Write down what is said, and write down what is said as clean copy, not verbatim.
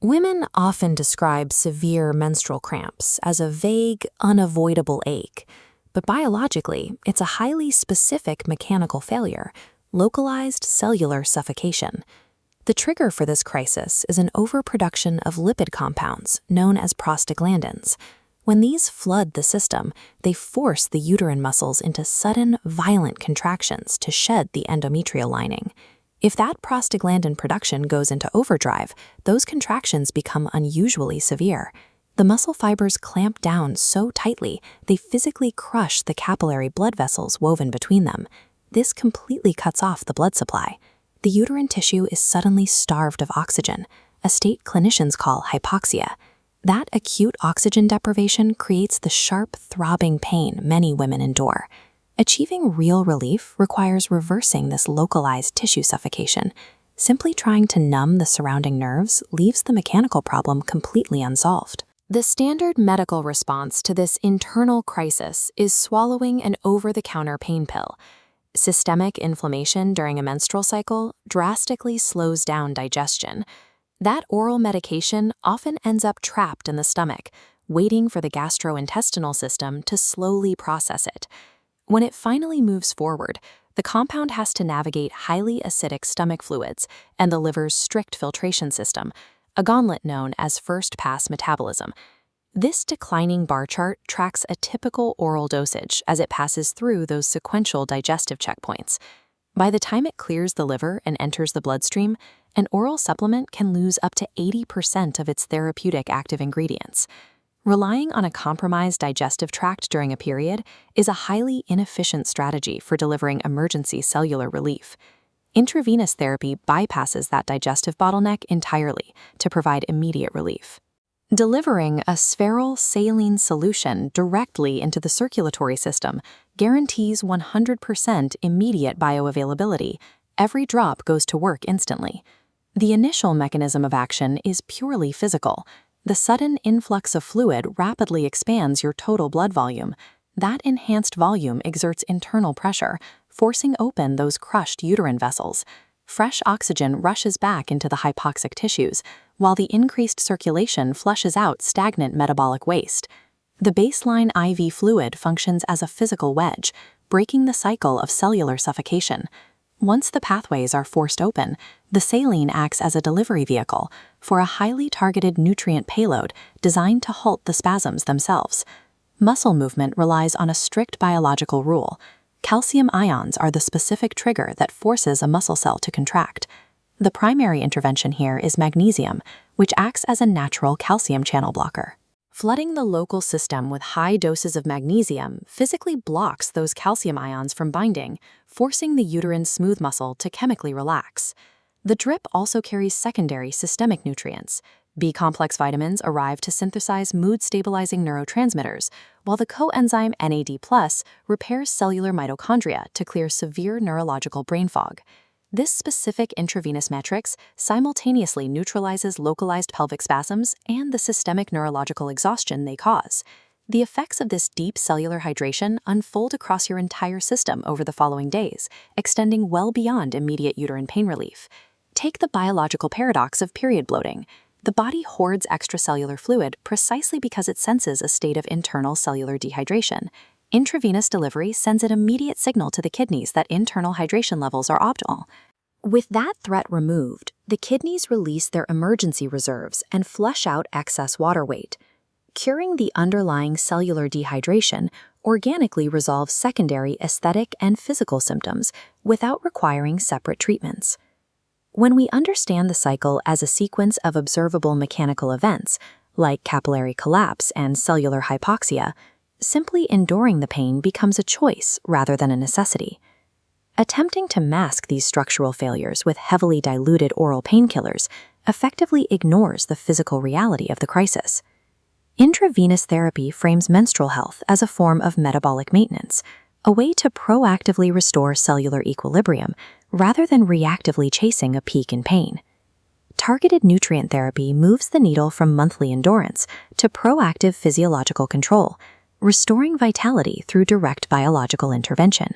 Women often describe severe menstrual cramps as a vague, unavoidable ache, but biologically, it's a highly specific mechanical failure, localized cellular suffocation. The trigger for this crisis is an overproduction of lipid compounds known as prostaglandins. When these flood the system, they force the uterine muscles into sudden, violent contractions to shed the endometrial lining. If that prostaglandin production goes into overdrive, those contractions become unusually severe. The muscle fibers clamp down so tightly, they physically crush the capillary blood vessels woven between them. This completely cuts off the blood supply. The uterine tissue is suddenly starved of oxygen, a state clinicians call hypoxia. That acute oxygen deprivation creates the sharp, throbbing pain many women endure. Achieving real relief requires reversing this localized tissue suffocation. Simply trying to numb the surrounding nerves leaves the mechanical problem completely unsolved. The standard medical response to this internal crisis is swallowing an over-the-counter pain pill. Systemic inflammation during a menstrual cycle drastically slows down digestion. That oral medication often ends up trapped in the stomach, waiting for the gastrointestinal system to slowly process it. When it finally moves forward, the compound has to navigate highly acidic stomach fluids and the liver's strict filtration system, a gauntlet known as first-pass metabolism. This declining bar chart tracks a typical oral dosage as it passes through those sequential digestive checkpoints. By the time it clears the liver and enters the bloodstream, an oral supplement can lose up to 80% of its therapeutic active ingredients. Relying on a compromised digestive tract during a period is a highly inefficient strategy for delivering emergency cellular relief. Intravenous therapy bypasses that digestive bottleneck entirely to provide immediate relief. Delivering a spheral saline solution directly into the circulatory system guarantees 100% immediate bioavailability. Every drop goes to work instantly. The initial mechanism of action is purely physical. The sudden influx of fluid rapidly expands your total blood volume. That enhanced volume exerts internal pressure, forcing open those crushed uterine vessels. Fresh oxygen rushes back into the hypoxic tissues, while the increased circulation flushes out stagnant metabolic waste. The baseline IV fluid functions as a physical wedge, breaking the cycle of cellular suffocation. Once the pathways are forced open, the saline acts as a delivery vehicle for a highly targeted nutrient payload designed to halt the spasms themselves. Muscle movement relies on a strict biological rule. Calcium ions are the specific trigger that forces a muscle cell to contract. The primary intervention here is magnesium, which acts as a natural calcium channel blocker. Flooding the local system with high doses of magnesium physically blocks those calcium ions from binding, forcing the uterine smooth muscle to chemically relax. The drip also carries secondary systemic nutrients. B-complex vitamins arrive to synthesize mood-stabilizing neurotransmitters, while the coenzyme NAD+ repairs cellular mitochondria to clear severe neurological brain fog. This specific intravenous matrix simultaneously neutralizes localized pelvic spasms and the systemic neurological exhaustion they cause. The effects of this deep cellular hydration unfold across your entire system over the following days, extending well beyond immediate uterine pain relief. Take the biological paradox of period bloating. The body hoards extracellular fluid precisely because it senses a state of internal cellular dehydration. Intravenous delivery sends an immediate signal to the kidneys that internal hydration levels are optimal. With that threat removed, the kidneys release their emergency reserves and flush out excess water weight. Curing the underlying cellular dehydration organically resolves secondary aesthetic and physical symptoms without requiring separate treatments. When we understand the cycle as a sequence of observable mechanical events, like capillary collapse and cellular hypoxia, simply enduring the pain becomes a choice rather than a necessity. Attempting to mask these structural failures with heavily diluted oral painkillers effectively ignores the physical reality of the crisis. Intravenous therapy frames menstrual health as a form of metabolic maintenance, a way to proactively restore cellular equilibrium rather than reactively chasing a peak in pain. Targeted nutrient therapy moves the needle from monthly endurance to proactive physiological control, restoring vitality through direct biological intervention.